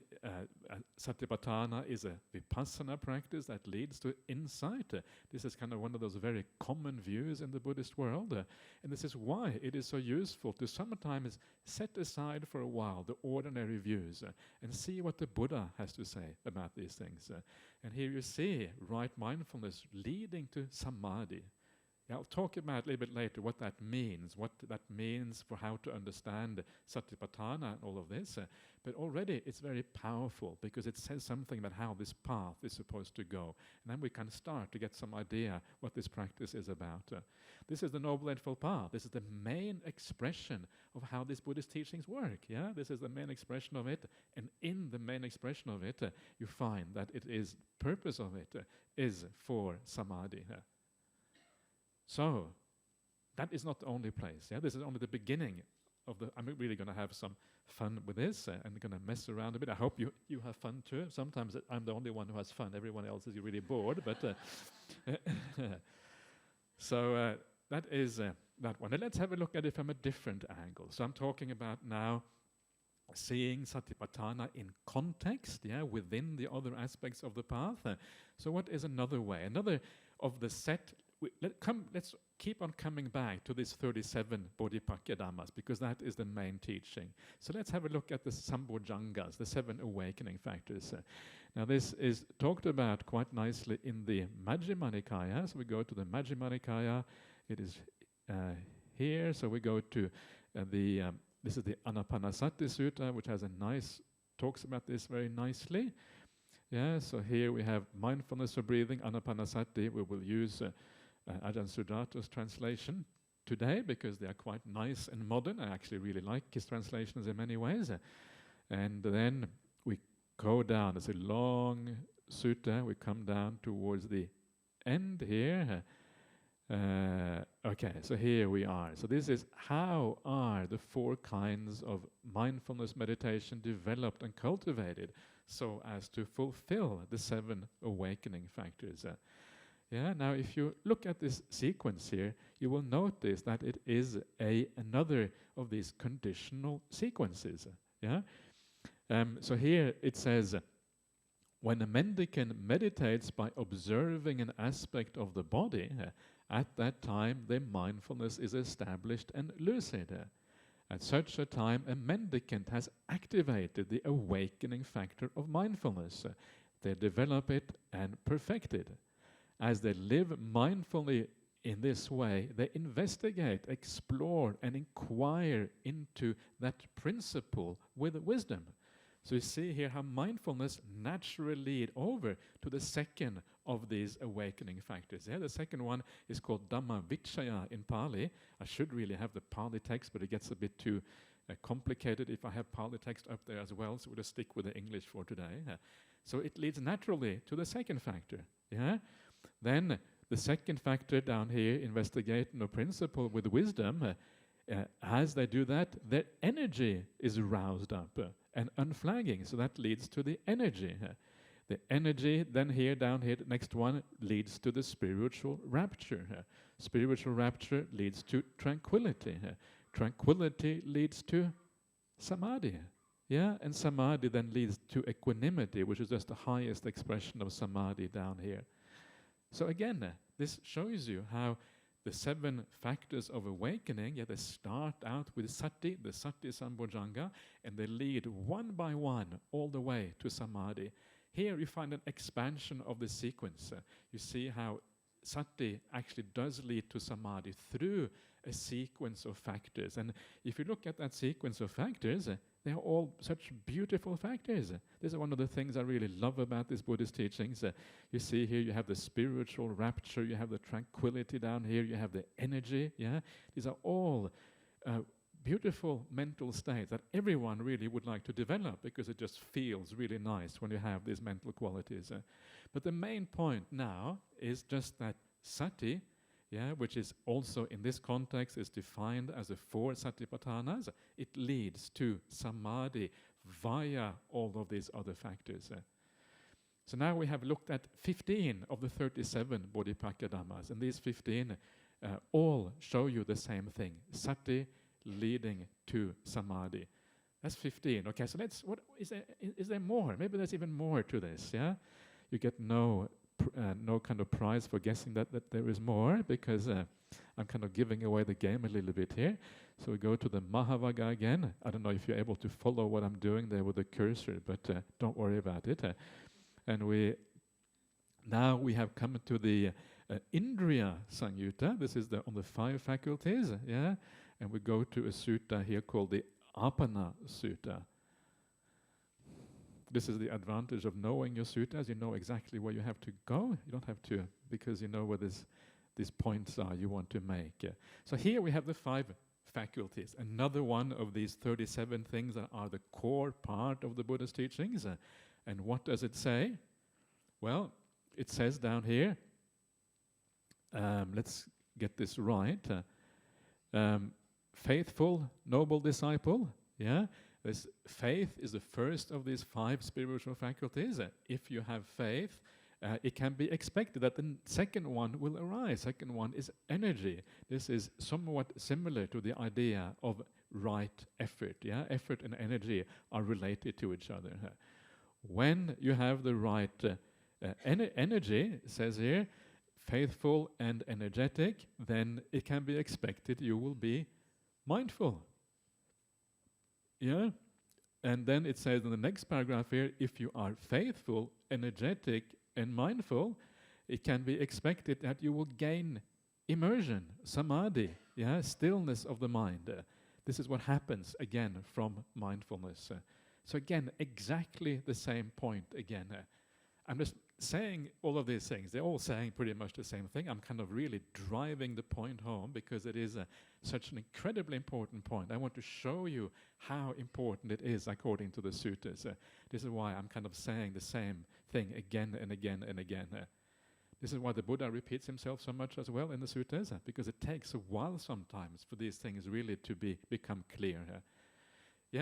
A: Satipatthana, is a vipassana practice that leads to insight. This is kind of one of those very common views in the Buddhist world. And this is why it is so useful to sometimes set aside for a while the ordinary views and see what the Buddha has to say about these things. And here you see right mindfulness leading to samadhi. I'll talk about a little bit later what that means for how to understand Satipatthana and all of this. But already it's very powerful because it says something about how this path is supposed to go. And then we can start to get some idea what this practice is about. This is the Noble Eightfold Path. This is the main expression of how these Buddhist teachings work. Yeah, this is the main expression of it. And in the main expression of it, you find that it is, purpose of it is for samadhi. So, that is not the only place. Yeah, this is only the beginning of the. I'm really going to have some fun with this and going to mess around a bit. I hope you have fun too. Sometimes I'm the only one who has fun. Everyone else is really bored. But so that is that one. And let's have a look at it from a different angle. So I'm talking about now seeing Satipatthana in context, within the other aspects of the path. So what is another way? Another of the set. Let's keep on coming back to these 37 Bodhipakkhya because that is the main teaching. So let's have a look at the Sambojjhangas, the 7 awakening factors. Now this is talked about quite nicely in the Majjhima Nikaya. So we go to the Majjhima Nikaya. It is here. So we go to this is the Anapanasati Sutta, which has talks about this very nicely. Yeah, so here we have mindfulness of breathing, Anapanasati. We will use Ajahn Sudato's translation today because they are quite nice and modern. I actually really like his translations in many ways. And then we go down. It's a long sutta. We come down towards the end here. Okay, so here we are. So this is how are the 4 kinds of mindfulness meditation developed and cultivated so as to fulfill the 7 awakening factors. Now if you look at this sequence here, you will notice that it is another of these conditional sequences. So here it says, when a mendicant meditates by observing an aspect of the body, at that time their mindfulness is established and lucid. At such a time, a mendicant has activated the awakening factor of mindfulness. They develop it and perfect it. As they live mindfully in this way, they investigate, explore, and inquire into that principle with wisdom. So you see here how mindfulness naturally lead over to the second of these awakening factors. Yeah, the second one is called Dhamma Vichaya in Pali. I should really have the Pali text, but it gets a bit too complicated if I have Pali text up there as well, so we'll just stick with the English for today. So it leads naturally to the second factor. Yeah. Then the second factor down here, investigating the principle with wisdom, as they do that, their energy is roused up and unflagging. So that leads to the energy. The energy then here, down here, the next one, leads to the spiritual rapture. Spiritual rapture leads to tranquility. Tranquility leads to samadhi. Yeah, and samadhi then leads to equanimity, which is just the highest expression of samadhi down here. So again, this shows you how the 7 factors of awakening, they start out with sati, the sati sambojjhanga, and they lead one by one all the way to samadhi. Here you find an expansion of the sequence. You see how sati actually does lead to samadhi through a sequence of factors. And if you look at that sequence of factors, they are all such beautiful factors. This is one of the things I really love about these Buddhist teachings. You see here you have the spiritual rapture, you have the tranquility down here, you have the energy. Yeah, these are all beautiful mental states that everyone really would like to develop, because it just feels really nice when you have these mental qualities. But the main point now is just that sati, which is also in this context is defined as the 4 satipatthanas. It leads to samadhi via all of these other factors. So now we have looked at 15 of the 37 bodhipakya dhammas, and these 15 all show you the same thing: sati leading to samadhi. That's 15. Okay, so what is there more? Maybe there's even more to this. Yeah, you get no kind of prize for guessing that there is more, because I'm kind of giving away the game a little bit here. So we go to the Mahavaga again. I don't know if you're able to follow what I'm doing there with the cursor, but don't worry about it. And we have come to the Indriya Samyutta. This is on the 5 faculties, and we go to a sutta here called the Apana Sutta. This is the advantage of knowing your suttas. You know exactly where you have to go. You don't have to, because you know where these points are you want to make. So here we have the 5 faculties. Another one of these 37 things that are the core part of the Buddhist teachings. And what does it say? Well, it says down here, let's get this right. Faithful, noble disciple. Yeah. This faith is the first of these 5 spiritual faculties. If you have faith, it can be expected that the second one will arise. Second one is energy. This is somewhat similar to the idea of right effort. Yeah, effort and energy are related to each other. When you have the right energy, it says here, faithful and energetic, then it can be expected you will be mindful. Yeah, and then it says in the next paragraph here, if you are faithful, energetic, and mindful, it can be expected that you will gain immersion, samadhi, stillness of the mind. This is what happens again from mindfulness. So again, exactly the same point again. I'm just saying all of these things. They're all saying pretty much the same thing. I'm kind of really driving the point home, because it is such an incredibly important point. I want to show you how important it is according to the suttas. This is why I'm kind of saying the same thing again and again and again. This is why the Buddha repeats himself so much as well in the suttas, because it takes a while sometimes for these things really to become clear.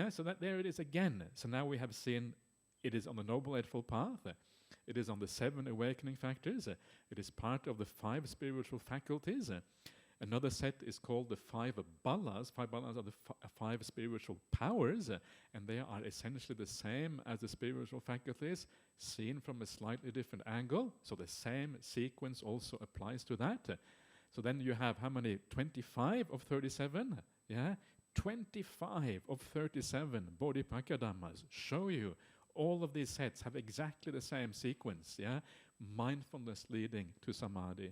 A: So that there it is again. So now we have seen it is on the Noble Eightfold Path. It is on the 7 awakening factors. It is part of the 5 spiritual faculties. Another set is called the 5 ballas. 5 ballas are the 5 spiritual powers, and they are essentially the same as the spiritual faculties, seen from a slightly different angle. So the same sequence also applies to that. So then you have how many? 25 of 37? 25 of 37 bodhipakya dhammas show you all of these sets have exactly the same sequence, mindfulness leading to samadhi.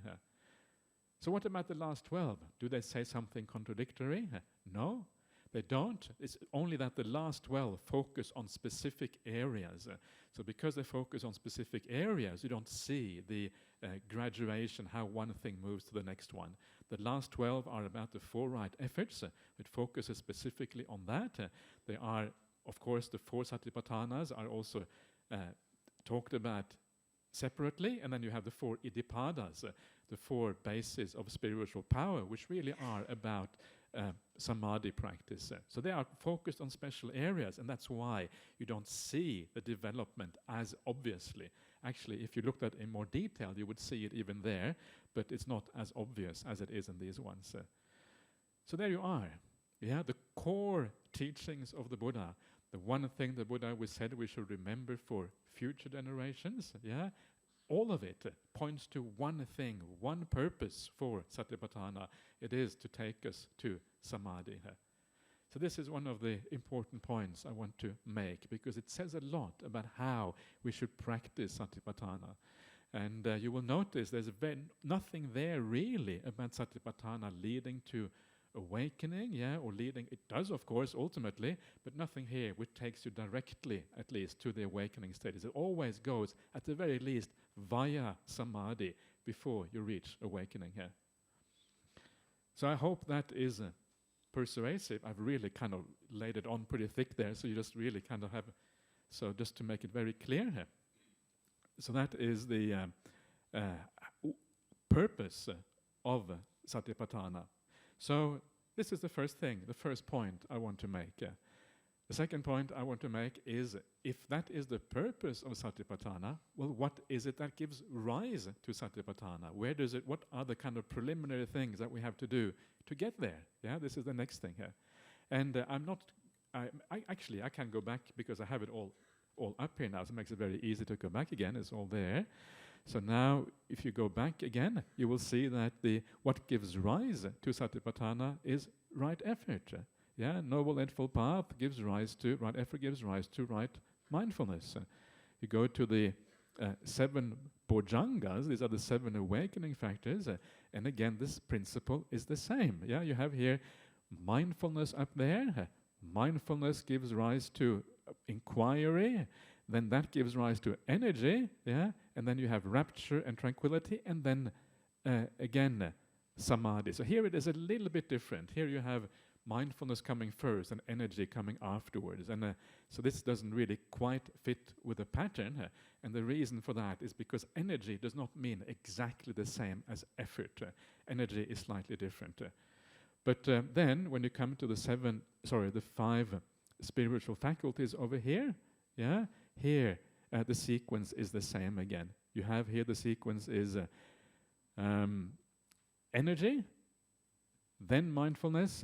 A: So what about the last 12? Do they say something contradictory? No, they don't. It's only that the last 12 focus on specific areas. So because they focus on specific areas, you don't see the graduation, how one thing moves to the next one. The last 12 are about the 4 right efforts. It focuses specifically on that. They are, of course, the 4 Satipatthanas are also talked about separately, and then you have the 4 Iddhipadas, the 4 bases of spiritual power, which really are about samadhi practice. So they are focused on special areas, and that's why you don't see the development as obviously. Actually, if you looked at it in more detail, you would see it even there, but it's not as obvious as it is in these ones. So there you are. Yeah, the core teachings of the Buddha. The one thing the Buddha said we should remember for future generations, yeah, all of it points to one thing, one purpose for Satipatthana. It is to take us to samadhi. So this is one of the important points I want to make, because it says a lot about how we should practice Satipatthana. And you will notice there's nothing there really about Satipatthana leading to awakening, yeah, or leading, it does of course ultimately, but nothing here which takes you directly at least to the awakening status. It always goes at the very least via samadhi before you reach awakening here. So I hope that is persuasive. I've really kind of laid it on pretty thick there, so you just really kind of have, so just to make it very clear here. So that is the purpose of Satipatthana. So this is the first thing, the first point I want to make. The second point I want to make is, if that is the purpose of Satipatthana, well, what is it that gives rise to Satipatthana? What are the kind of preliminary things that we have to do to get there? Yeah, this is the next thing here. And I can go back because I have it all up here now, so it makes it very easy to go back again. It's all there. So now, if you go back again, you will see that what gives rise to Satipatthana is right effort. Yeah, Noble Eightfold Path gives rise to, right effort gives rise to right mindfulness. You go to the 7 Bojjhangas, these are the 7 awakening factors, and again, this principle is the same. Yeah, you have here mindfulness up there. Mindfulness gives rise to inquiry, then that gives rise to energy, yeah, and then you have rapture and tranquility, and then again samadhi. So here it is a little bit different. Here you have mindfulness coming first and energy coming afterwards, and so this doesn't really quite fit with the pattern, and the reason for that is because energy does not mean exactly the same as effort. Energy is slightly different. But then when you come to the 5 spiritual faculties over here, yeah, here the sequence is the same again. You have here the sequence is energy, then mindfulness,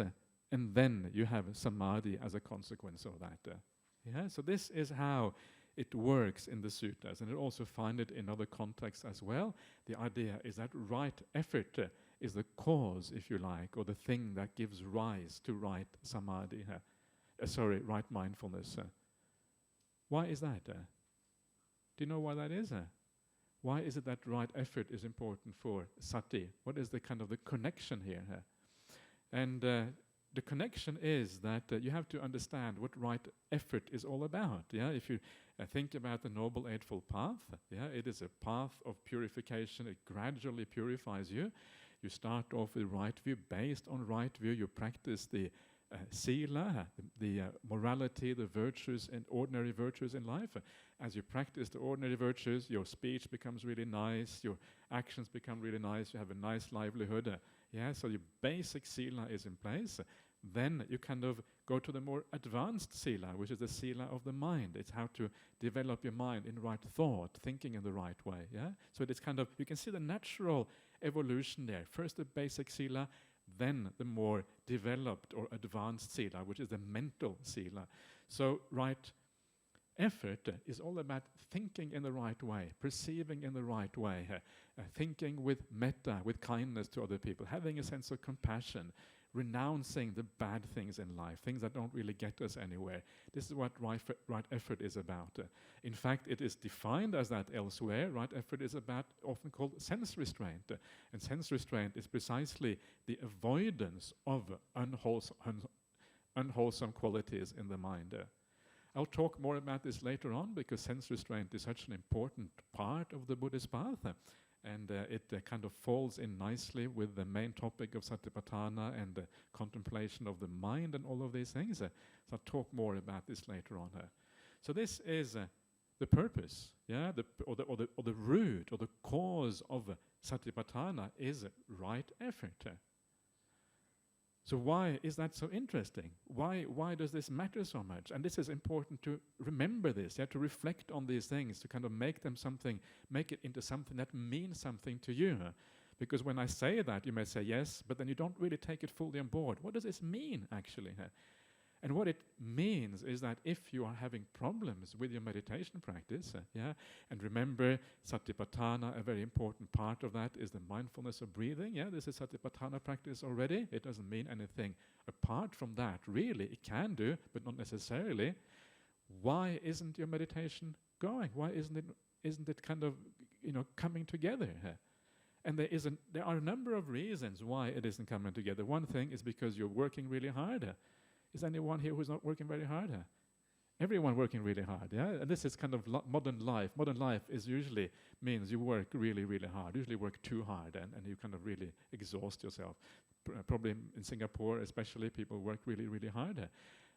A: and then you have samadhi as a consequence of that. Yeah, so this is how it works in the suttas, and you also find it in other contexts as well. The idea is that right effort is the cause, if you like, or the thing that gives rise to right samadhi. Right mindfulness. Why is that? Do you know why that is? Why is it that right effort is important for sati? What is the kind of the connection here? And the connection is that you have to understand what right effort is all about. Yeah, if you think about the Noble Eightfold Path, yeah, it is a path of purification. It gradually purifies you. You start off with right view. Based on right view, you practice the sila, the morality, the virtues and ordinary virtues in life. As you practice the ordinary virtues, your speech becomes really nice, your actions become really nice, you have a nice livelihood. So your basic sila is in place. Then you kind of go to the more advanced sila, which is the sila of the mind. It's how to develop your mind in right thought, thinking in the right way. Yeah, so it's kind of, you can see the natural evolution there. First the basic sila, then the more developed or advanced sila, which is the mental sila. So right effort is all about thinking in the right way, perceiving in the right way, thinking with metta, with kindness to other people, having a sense of compassion, renouncing the bad things in life, things that don't really get us anywhere. This is what right effort is about. In fact, it is defined as that elsewhere. Right effort is about, often called sense restraint. And sense restraint is precisely the avoidance of unwholesome qualities in the mind. I'll talk more about this later on, because sense restraint is such an important part of the Buddhist path. And it kind of falls in nicely with the main topic of Satipatthana and the contemplation of the mind and all of these things. So I'll talk more about this later on. So this is the purpose, or the root or the cause of Satipatthana is right effort. So why is that so interesting? Why does this matter so much? And this is important to remember this, to reflect on these things, to kind of make it into something that means something to you. Because when I say that, you may say yes, but then you don't really take it fully on board. What does this mean, actually? And what it means is that if you are having problems with your meditation practice, and remember Satipatthana, a very important part of that is the mindfulness of breathing. This is Satipatthana practice already. It doesn't mean anything apart from that, really. It can do, but not necessarily. Why isn't your meditation going? Why isn't it kind of, coming together? And there are a number of reasons why it isn't coming together. One thing is because you're working really hard. Is anyone here who's not working very hard? Everyone working really hard, And this is kind of modern life. Modern life means you work really, really hard. Usually work too hard, and you kind of really exhaust yourself. Probably in Singapore especially, people work really, really hard.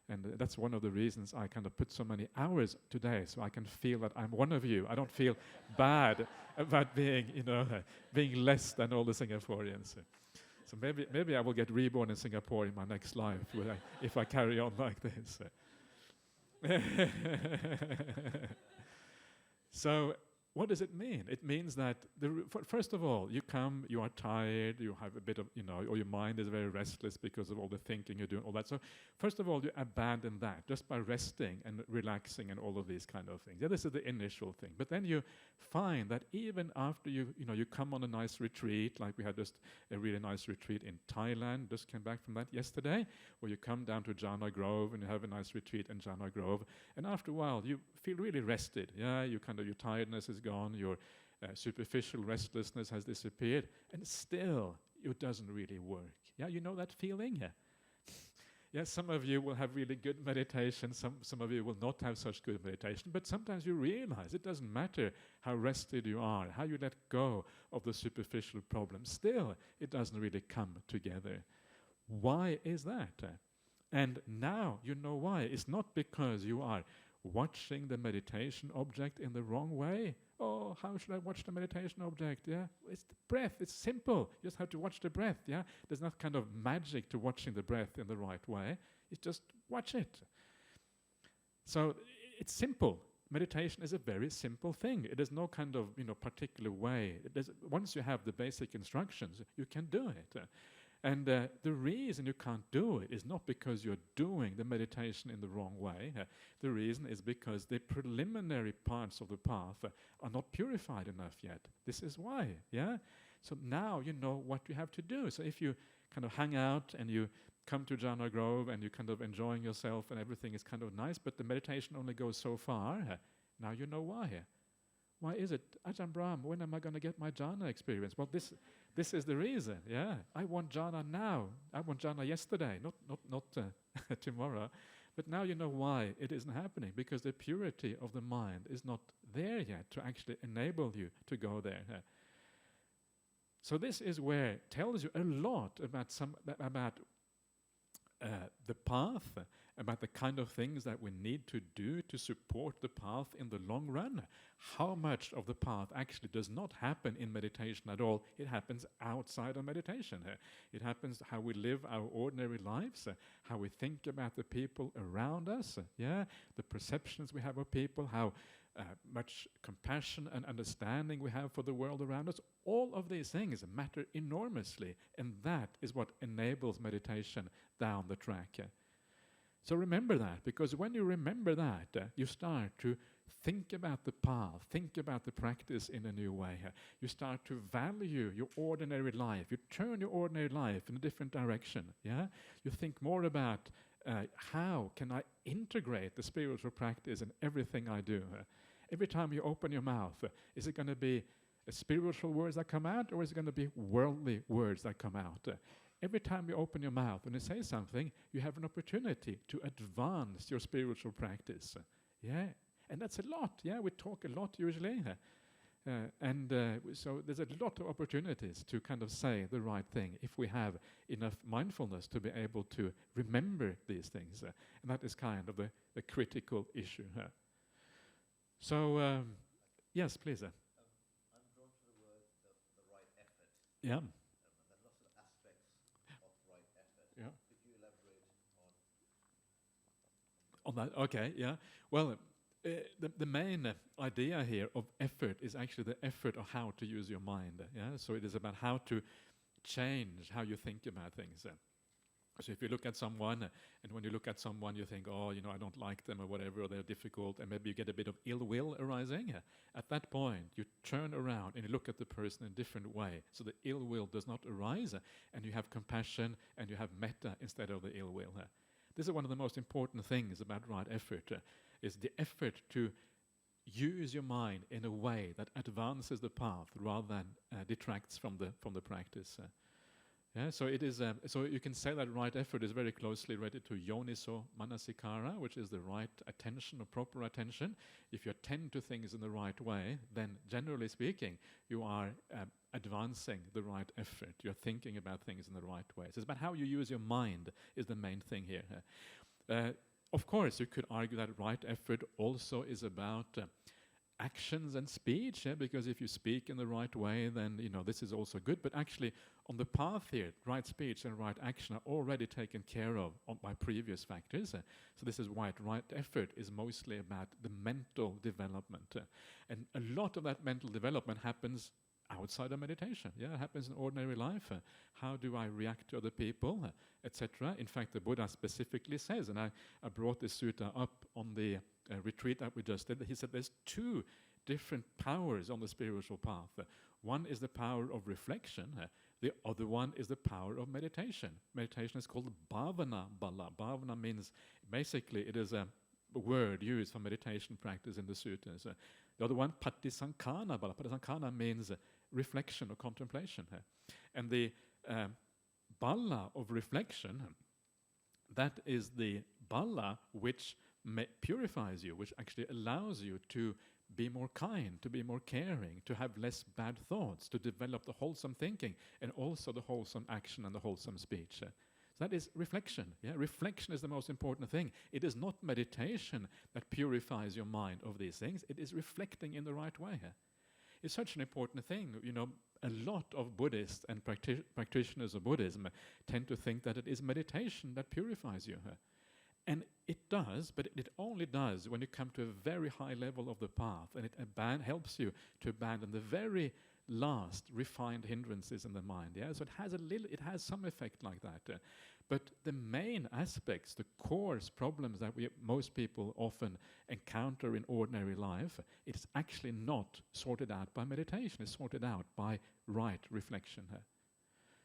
A: And that's one of the reasons I kind of put so many hours today, so I can feel that I'm one of you. I don't feel bad about being less than all the Singaporeans. So maybe I will get reborn in Singapore in my next life if I carry on like this. So what does it mean? It means that, first of all, you are tired, you have a bit of, or your mind is very restless because of all the thinking you're doing, all that. So first of all, you abandon that just by resting and relaxing and all of these kind of things. This is the initial thing. But then you find that even after you come on a nice retreat, like we had just a really nice retreat in Thailand, just came back from that yesterday, where you come down to Jhana Grove and you have a nice retreat in Jhana Grove, and after a while you feel really rested. Your tiredness is gone, your superficial restlessness has disappeared, and still it doesn't really work. You know that feeling? Some of you will have really good meditation, some of you will not have such good meditation, but sometimes you realize it doesn't matter how rested you are, how you let go of the superficial problem, still it doesn't really come together. Why is that? And now you know why. It's not because you are watching the meditation object in the wrong way. Oh, how should I watch the meditation object? It's the breath. It's simple. You just have to watch the breath. There's not kind of magic to watching the breath in the right way. It's just watch it. So it's simple. Meditation is a very simple thing. It is no kind of particular way. Once you have the basic instructions, you can do it. And the reason you can't do it is not because you're doing the meditation in the wrong way. The reason is because the preliminary parts of the path are not purified enough yet. This is why, So now you know what you have to do. So if you kind of hang out and you come to Jhana Grove and you're kind of enjoying yourself and everything is kind of nice, but the meditation only goes so far, now you know why. Why is it, Ajahn Brahm, when am I going to get my jhana experience? Well, this is the reason, I want jhana now. I want jhana yesterday, not tomorrow. But now you know why it isn't happening, because the purity of the mind is not there yet to actually enable you to go there. So this is where it tells you a lot about the path, about the kind of things that we need to do to support the path in the long run. How much of the path actually does not happen in meditation at all. It happens outside of meditation. It happens how we live our ordinary lives, how we think about the people around us, the perceptions we have of people, how much compassion and understanding we have for the world around us. All of these things matter enormously, and that is what enables meditation down the track. So remember that, because when you remember that, you start to think about the path, think about the practice in a new way. You start to value your ordinary life. You turn your ordinary life in a different direction. Yeah, you think more about how can I integrate the spiritual practice in everything I do. Every time you open your mouth, is it going to be spiritual words that come out, or is it going to be worldly words that come out? Every time you open your mouth and you say something, you have an opportunity to advance your spiritual practice. Yeah, and that's a lot. Yeah, we talk a lot usually. So there's a lot of opportunities to kind of say the right thing if we have enough mindfulness to be able to remember these things. And that is kind of the critical issue. So, yes, please.
B: I'm drawn to the word, the right effort.
A: Yeah.
B: There are lots of aspects of right effort.
A: Yeah.
B: Could you elaborate
A: On that? Okay, yeah. Well, the main idea here of effort is actually the effort of how to use your mind. Yeah. So it is about how to change how you think about things. So if you look at someone, and when you look at someone, you think, oh, I don't like them or whatever, or they're difficult, and maybe you get a bit of ill will arising. At that point, you turn around and you look at the person in a different way, so the ill will does not arise, and you have compassion and you have metta instead of the ill will. This is one of the most important things about right effort, is the effort to use your mind in a way that advances the path rather than detracts from the practice. Yeah, so it is. So you can say that right effort is very closely related to yoniso manasikara, which is the right attention or proper attention. If you attend to things in the right way, then generally speaking, you are advancing the right effort. You're thinking about things in the right way. So it's about how you use your mind is the main thing here. Of course, you could argue that right effort also is about actions and speech, because if you speak in the right way, then this is also good. But actually, on the path here, right speech and right action are already taken care of by previous factors. So this is why right effort is mostly about the mental development, and a lot of that mental development happens outside of meditation. Yeah, it happens in ordinary life. How do I react to other people, etc. In fact, the Buddha specifically says, and I brought this sutta up on the retreat that we just did. He said there's two different powers on the spiritual path. One is the power of reflection. The other one is the power of meditation. Meditation is called bhavana bala. Bhavana means, basically, it is a word used for meditation practice in the suttas. The other one, patisankhana bala. Patisankhana means reflection or contemplation. And the bala of reflection, that is the bala which purifies you, which actually allows you to be more kind, to be more caring, to have less bad thoughts, to develop the wholesome thinking, and also the wholesome action and the wholesome speech. So that is reflection. Yeah, reflection is the most important thing. It is not meditation that purifies your mind of these things. It is reflecting in the right way. It's such an important thing. A lot of Buddhists and practitioners of Buddhism tend to think that it is meditation that purifies you. And it does, but it only does when you come to a very high level of the path, and it helps you to abandon the very last refined hindrances in the mind. Yeah, so it has some effect like that. But the main aspects, the core problems that most people often encounter in ordinary life, it's actually not sorted out by meditation. It's sorted out by right reflection.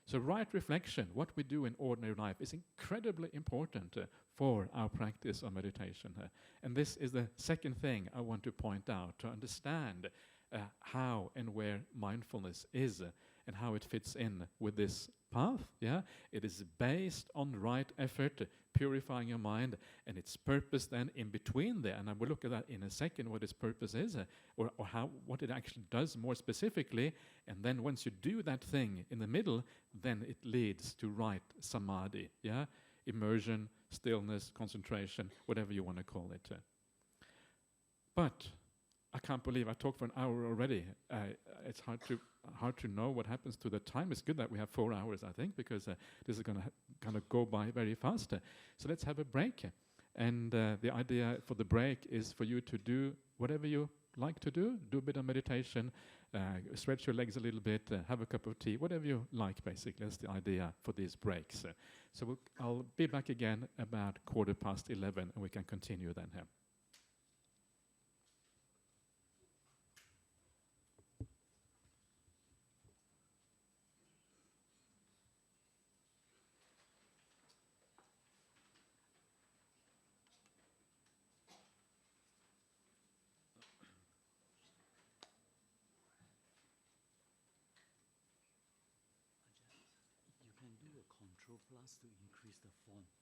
A: So right reflection, what we do in ordinary life, is incredibly important for our practice of meditation. And this is the second thing I want to point out, to understand how and where mindfulness is and how it fits in with this path. Yeah, it is based on right effort, purifying your mind, and its purpose then in between there. And I will look at that in a second, what its purpose is, or what it actually does more specifically. And then once you do that thing in the middle, then it leads to right samadhi. Yeah, immersion, stillness, concentration, whatever you want to call it. But I can't believe I talked for an hour already. It's hard to know what happens to the time. It's good that we have 4 hours, I think, because this is going to kind of go by very fast. So let's have a break. And the idea for the break is for you to do whatever you like to do a bit of meditation, stretch your legs a little bit, have a cup of tea, whatever you like, basically. That's the idea for these breaks. So I'll be back again about 11:15, and we can continue then here.
C: You can do a Control Plus to increase the font.